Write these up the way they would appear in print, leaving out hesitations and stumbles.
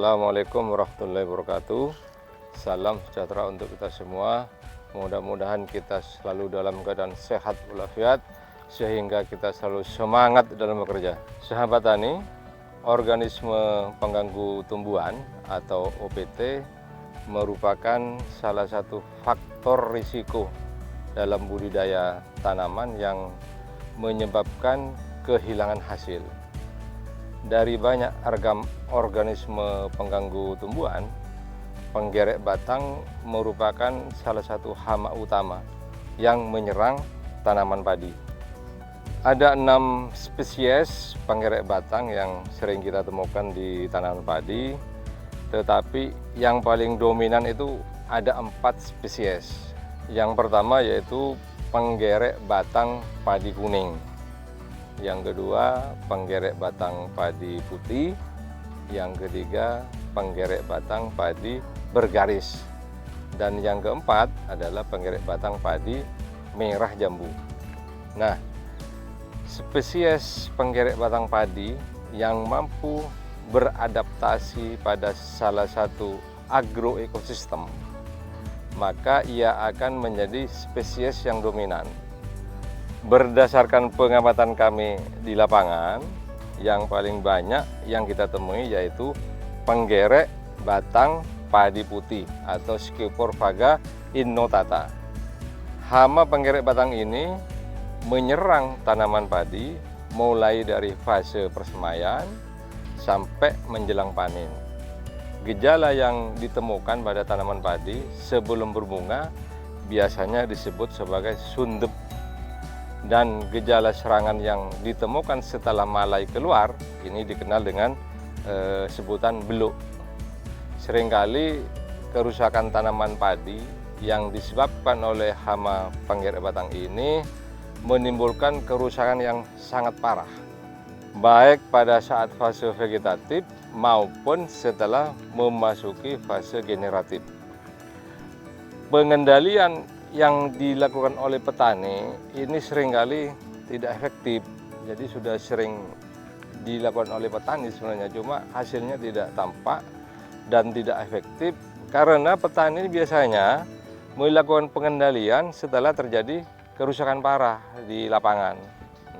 Assalamualaikum warahmatullahi wabarakatuh. Salam sejahtera untuk kita semua. Mudah-mudahan kita selalu dalam keadaan sehat walafiat sehingga kita selalu semangat dalam bekerja. Sahabat tani, organisme pengganggu tumbuhan atau OPT merupakan salah satu faktor risiko dalam budidaya tanaman yang menyebabkan kehilangan hasil. Dari banyak organisme pengganggu tumbuhan, penggerek batang merupakan salah satu hama utama yang menyerang tanaman padi. Ada 6 spesies penggerek batang yang sering kita temukan di tanaman padi, tetapi yang paling dominan itu ada 4 spesies. Yang pertama yaitu penggerek batang padi kuning. Yang kedua, penggerek batang padi putih. Yang ketiga, penggerek batang padi bergaris. Dan yang keempat adalah penggerek batang padi merah jambu. Nah, spesies penggerek batang padi yang mampu beradaptasi pada salah satu agroekosistem, maka ia akan menjadi spesies yang dominan. Berdasarkan pengamatan kami di lapangan, yang paling banyak yang kita temui yaitu penggerek batang padi putih atau Scyphorbagha innotata. Hama penggerek batang ini menyerang tanaman padi mulai dari fase persemaian sampai menjelang panen. Gejala yang ditemukan pada tanaman padi sebelum berbunga biasanya disebut sebagai sundep. Dan gejala serangan yang ditemukan setelah malai keluar ini dikenal dengan sebutan beluk. Seringkali kerusakan tanaman padi yang disebabkan oleh hama penggerek batang ini menimbulkan kerusakan yang sangat parah, baik pada saat fase vegetatif maupun setelah memasuki fase generatif. Pengendalian yang dilakukan oleh petani ini seringkali tidak efektif. Jadi sudah sering dilakukan oleh petani sebenarnya, cuma hasilnya tidak tampak dan tidak efektif karena petani biasanya melakukan pengendalian setelah terjadi kerusakan parah di lapangan.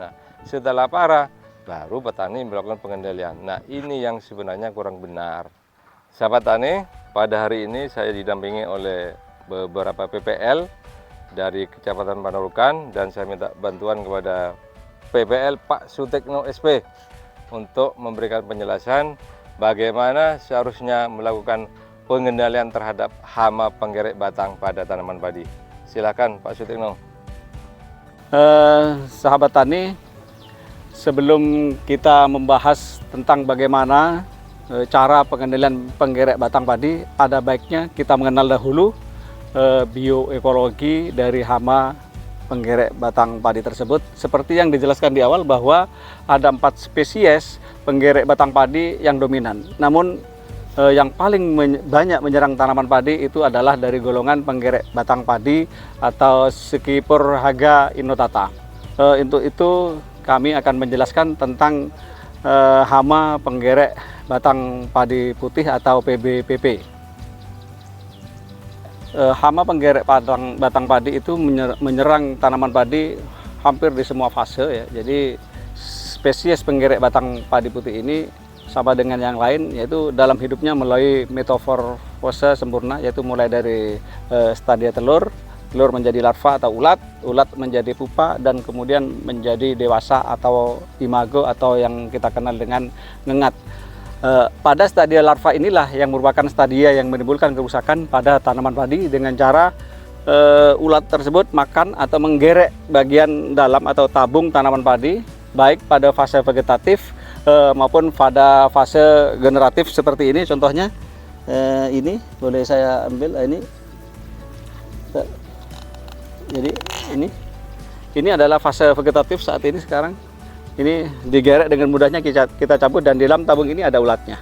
Nah, setelah parah baru petani melakukan pengendalian. Nah, ini yang sebenarnya kurang benar. Sahabat tani, pada hari ini saya didampingi oleh beberapa PPL dari Kecamatan Panarukan dan saya minta bantuan kepada PPL Pak Sutekno SP untuk memberikan penjelasan bagaimana seharusnya melakukan pengendalian terhadap hama penggerek batang pada tanaman padi. Silakan Pak Sutekno. Sahabat tani, sebelum kita membahas tentang bagaimana cara pengendalian penggerek batang padi, ada baiknya kita mengenal dahulu bioekologi dari hama penggerek batang padi tersebut. Seperti yang dijelaskan di awal bahwa ada 4 spesies penggerek batang padi yang dominan. Namun yang paling banyak menyerang tanaman padi itu adalah dari golongan penggerek batang padi atau Scyphorbagha innotata. Untuk itu kami akan menjelaskan tentang hama penggerek batang padi putih atau PBPP. Hama penggerek batang padi itu menyerang tanaman padi hampir di semua fase ya. Jadi spesies penggerek batang padi putih ini sama dengan yang lain, yaitu dalam hidupnya melalui metamorfose sempurna, yaitu mulai dari stadia telur menjadi larva atau ulat menjadi pupa, dan kemudian menjadi dewasa atau imago atau yang kita kenal dengan ngengat. Pada stadia larva inilah yang merupakan stadia yang menimbulkan kerusakan pada tanaman padi dengan cara ulat tersebut makan atau menggerek bagian dalam atau tabung tanaman padi, baik pada fase vegetatif maupun pada fase generatif seperti ini. Contohnya ini boleh saya ambil ini. Jadi ini adalah fase vegetatif saat ini sekarang. Ini digerek dengan mudahnya kita cabut dan di dalam tabung ini ada ulatnya.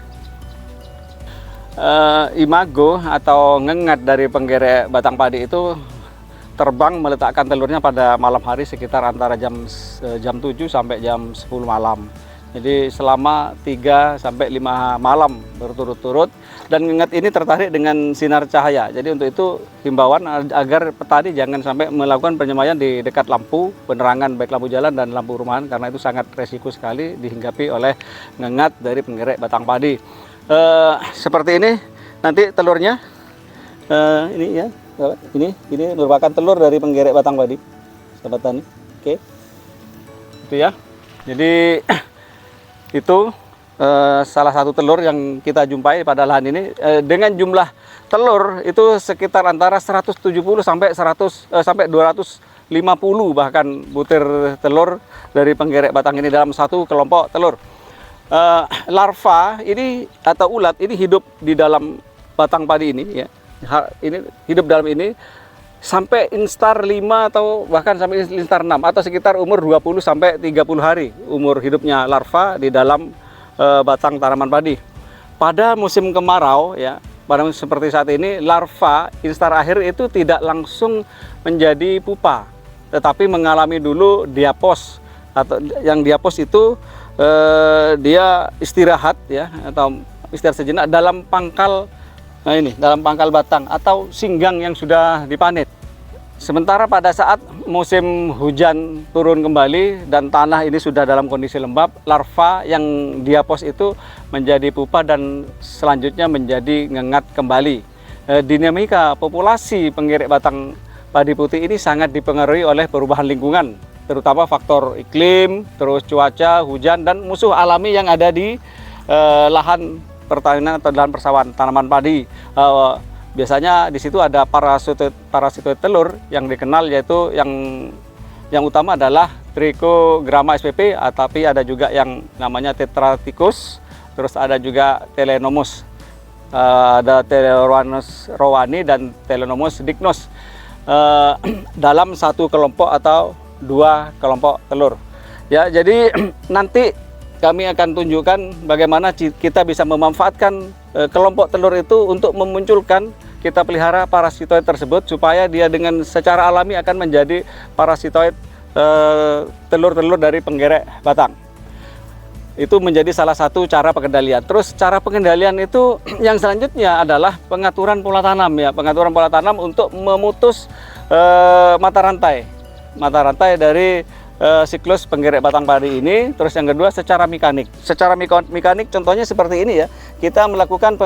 Imago atau ngengat dari penggerek batang padi itu terbang meletakkan telurnya pada malam hari sekitar antara jam 7 sampai jam 10 malam. Jadi selama 3 sampai 5 malam berturut-turut, dan ngengat ini tertarik dengan sinar cahaya. Jadi untuk itu himbauan agar petani jangan sampai melakukan penyemayan di dekat lampu penerangan, baik lampu jalan dan lampu rumahan, karena itu sangat resiko sekali dihinggapi oleh ngengat dari penggerek batang padi. Seperti ini nanti telurnya. Ini ya, ini merupakan telur dari penggerek batang padi, sahabat tani. Oke, itu ya. Jadi itu salah satu telur yang kita jumpai pada lahan ini, dengan jumlah telur itu sekitar antara 170 sampai 250 bahkan butir telur dari penggerek batang ini dalam satu kelompok telur. Larva ini atau ulat ini hidup di dalam batang padi ini ya. Ini hidup dalam ini sampai instar 5 atau bahkan sampai instar 6 atau sekitar umur 20 sampai 30 hari umur hidupnya larva di dalam batang tanaman padi. Pada musim kemarau ya, pada seperti saat ini, larva instar akhir itu tidak langsung menjadi pupa, tetapi mengalami dulu diapos, atau yang diapos itu dia istirahat ya, atau istirahat sejenak dalam pangkal. Nah ini, dalam pangkal batang atau singgang yang sudah dipanen. Sementara pada saat musim hujan turun kembali dan tanah ini sudah dalam kondisi lembab, larva yang diapos itu menjadi pupa dan selanjutnya menjadi ngengat kembali. Dinamika populasi penggerek batang padi putih ini sangat dipengaruhi oleh perubahan lingkungan, terutama faktor iklim, terus cuaca, hujan, dan musuh alami yang ada di lahan pertanian atau lahan persawahan tanaman padi. Biasanya di situ ada parasitoid telur yang dikenal, yaitu yang utama adalah Trichogramma spp, tapi ada juga yang namanya Tetraticus, terus ada juga Telenomus, ada Telenomus rowani dan Telenomus dignus dalam satu kelompok atau 2 kelompok telur. Ya, jadi nanti kami akan tunjukkan bagaimana kita bisa memanfaatkan kelompok telur itu untuk memunculkan, kita pelihara parasitoid tersebut supaya dia dengan secara alami akan menjadi parasitoid telur-telur dari penggerek batang. Itu menjadi salah satu cara pengendalian. Terus cara pengendalian itu yang selanjutnya adalah pengaturan pola tanam ya, pengaturan pola tanam untuk memutus mata rantai dari siklus penggerek batang padi ini. Terus yang kedua secara mekanik. Secara mekanik contohnya seperti ini ya. Kita melakukan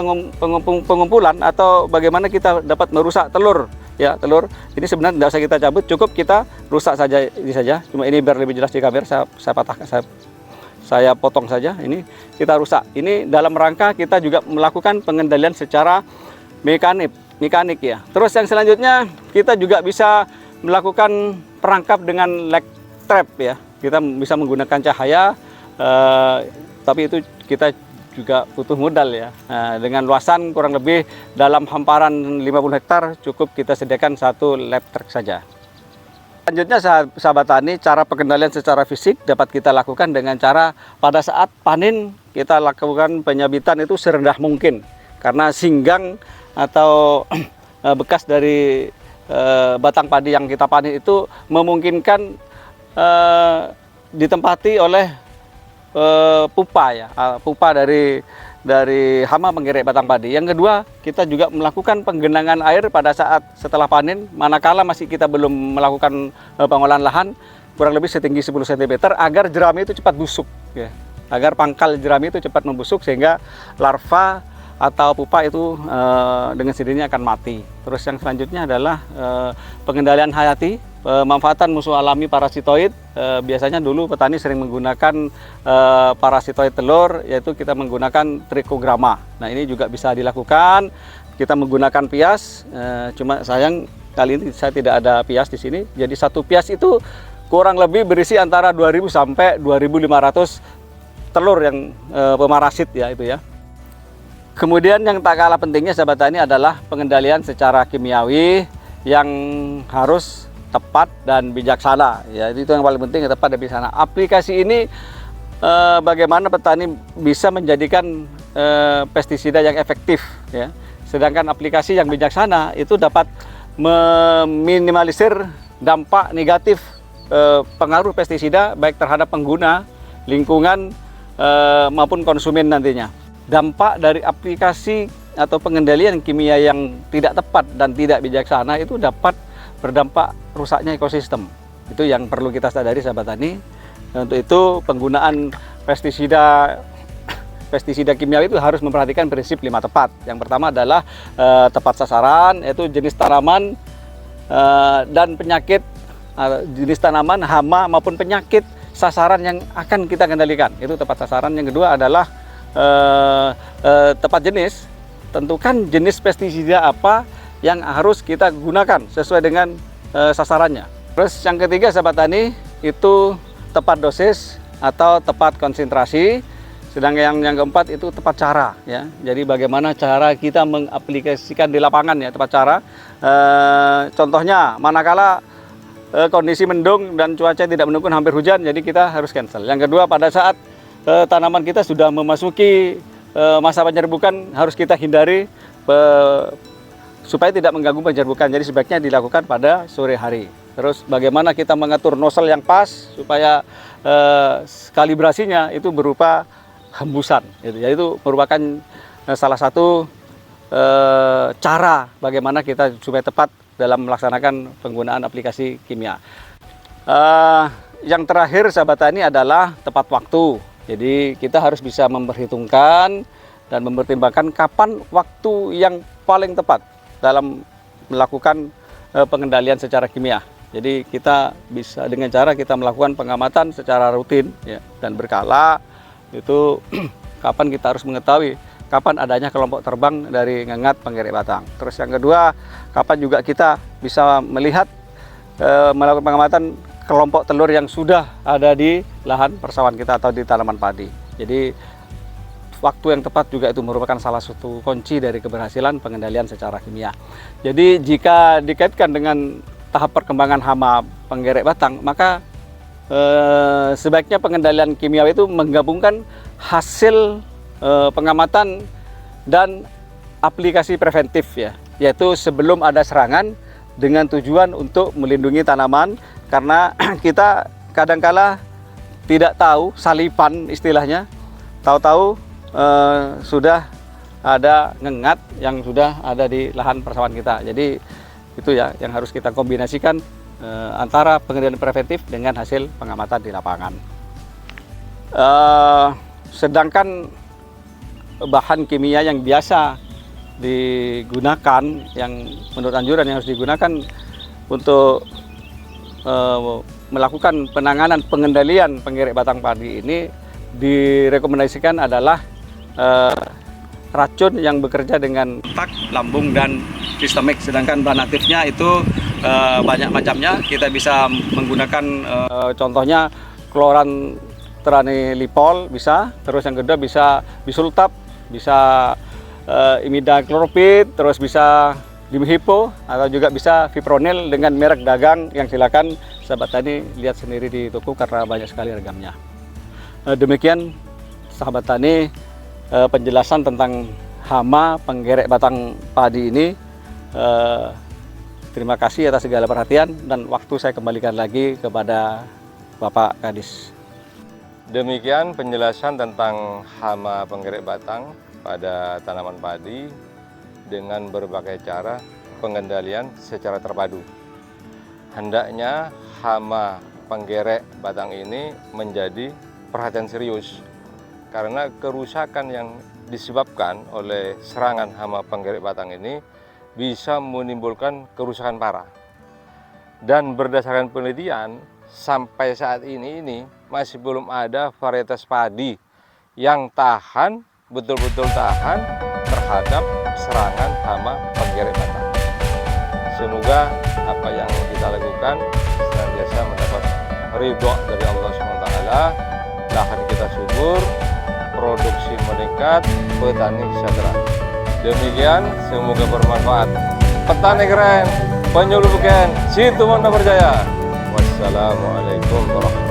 pengumpulan atau bagaimana kita dapat merusak telur ya, telur. Ini sebenarnya tidak usah kita cabut, cukup kita rusak saja ini saja. Cuma ini biar lebih jelas di kamera saya patahkan, saya potong saja. Ini kita rusak. Ini dalam rangka kita juga melakukan pengendalian secara mekanik ya. Terus yang selanjutnya kita juga bisa melakukan perangkap dengan leg trap ya. Kita bisa menggunakan cahaya, tapi itu kita juga butuh modal ya. Dengan luasan kurang lebih dalam hamparan 50 hektar cukup kita sediakan 1 lab track saja. Selanjutnya sahabat tani, cara pengendalian secara fisik dapat kita lakukan dengan cara pada saat panen kita lakukan penyabitan itu serendah mungkin, karena singgang atau bekas dari batang padi yang kita panen itu memungkinkan ditempati oleh pupa ya, pupa dari hama penggerek batang padi. Yang kedua, kita juga melakukan penggenangan air pada saat setelah panen, manakala masih kita belum melakukan pengolahan lahan, kurang lebih setinggi 10 cm agar jerami itu cepat busuk ya. Agar pangkal jerami itu cepat membusuk sehingga larva atau pupa itu dengan sendirinya akan mati. Terus yang selanjutnya adalah pengendalian hayati, pemanfaatan musuh alami parasitoid. Biasanya dulu petani sering menggunakan parasitoid telur, yaitu kita menggunakan Trichogramma. Nah ini juga bisa dilakukan. Kita menggunakan pias, cuma sayang kali ini saya tidak ada pias di sini. Jadi satu pias itu kurang lebih berisi antara 2000 sampai 2500 telur yang pemarasit ya itu ya. Kemudian yang tak kalah pentingnya sahabat tani adalah pengendalian secara kimiawi yang harus tepat dan bijaksana ya. Itu yang paling penting, tepat dan bijaksana. Aplikasi ini bagaimana petani bisa menjadikan pestisida yang efektif ya. Sedangkan aplikasi yang bijaksana itu dapat meminimalisir dampak negatif pengaruh pestisida baik terhadap pengguna, lingkungan, maupun konsumen nantinya. Dampak dari aplikasi atau pengendalian kimia yang tidak tepat dan tidak bijaksana itu dapat berdampak rusaknya ekosistem. Itu yang perlu kita sadari sahabat tani. Untuk itu penggunaan pestisida kimiawi itu harus memperhatikan prinsip 5 tepat. Yang pertama adalah tepat sasaran, yaitu jenis tanaman dan penyakit, jenis tanaman, hama maupun penyakit sasaran yang akan kita kendalikan. Itu tepat sasaran. Yang kedua adalah tepat jenis. Tentukan jenis pestisida apa yang harus kita gunakan sesuai dengan sasarannya. Terus yang ketiga sahabat tani itu tepat dosis atau tepat konsentrasi. Sedangkan yang keempat itu tepat cara ya. Jadi bagaimana cara kita mengaplikasikan di lapangan ya, tepat cara. Contohnya manakala kondisi mendung dan cuaca tidak mendukung, hampir hujan, jadi kita harus cancel. Yang kedua, pada saat tanaman kita sudah memasuki masa penyerbukan, harus kita hindari supaya tidak mengganggu penyerbukan. Jadi sebaiknya dilakukan pada sore hari. Terus bagaimana kita mengatur nozzle yang pas supaya kalibrasinya itu berupa hembusan. Gitu. Jadi itu merupakan salah satu cara bagaimana kita supaya tepat dalam melaksanakan penggunaan aplikasi kimia. Yang terakhir sahabat tani adalah tepat waktu. Jadi kita harus bisa memperhitungkan dan mempertimbangkan kapan waktu yang paling tepat dalam melakukan pengendalian secara kimia. Jadi kita bisa dengan cara kita melakukan pengamatan secara rutin ya, dan berkala. Itu kapan kita harus mengetahui kapan adanya kelompok terbang dari ngengat penggerek batang. Terus yang kedua, kapan juga kita bisa melihat melakukan pengamatan kelompok telur yang sudah ada di lahan persawahan kita atau di tanaman padi. Jadi waktu yang tepat juga itu merupakan salah satu kunci dari keberhasilan pengendalian secara kimia. Jadi jika dikaitkan dengan tahap perkembangan hama penggerek batang, maka sebaiknya pengendalian kimiawi itu menggabungkan hasil pengamatan dan aplikasi preventif ya, yaitu sebelum ada serangan dengan tujuan untuk melindungi tanaman, karena kita kadangkala tidak tahu salipan istilahnya, tahu-tahu sudah ada ngengat yang sudah ada di lahan persawahan kita. Jadi itu ya yang harus kita kombinasikan antara pengendalian preventif dengan hasil pengamatan di lapangan. Sedangkan bahan kimia yang biasa digunakan, yang menurut anjuran yang harus digunakan untuk melakukan penanganan pengendalian penggerek batang padi ini, direkomendasikan adalah racun yang bekerja dengan otak, lambung, dan sistemik. Sedangkan bahan aktifnya itu banyak macamnya. Kita bisa menggunakan contohnya kloran tranilipol bisa, terus yang kedua bisa bisultab, bisa imidakloroprid, terus bisa dimhipo, atau juga bisa fipronil dengan merek dagang yang silakan sahabat tani lihat sendiri di toko karena banyak sekali ragamnya. Demikian sahabat tani penjelasan tentang hama penggerek batang padi ini. Terima kasih atas segala perhatian, dan waktu saya kembalikan lagi kepada Bapak Kadis. Demikian penjelasan tentang hama penggerek batang pada tanaman padi dengan berbagai cara pengendalian secara terpadu. Hendaknya hama penggerek batang ini menjadi perhatian serius, karena kerusakan yang disebabkan oleh serangan hama penggerek batang ini bisa menimbulkan kerusakan parah. Dan berdasarkan penelitian, sampai saat ini masih belum ada varietas padi yang tahan, betul-betul tahan terhadap serangan hama penggerek batang. Semoga apa yang kita lakukan senantiasa mendapat ridho dari Allah SWT, lahan kita subur, produksi meningkat, petani sejahtera. Demikian, semoga bermanfaat. Petani keren, penyuluh beken, situ Manda berjaya. Wassalamualaikum warahmatullahi wabarakatuh.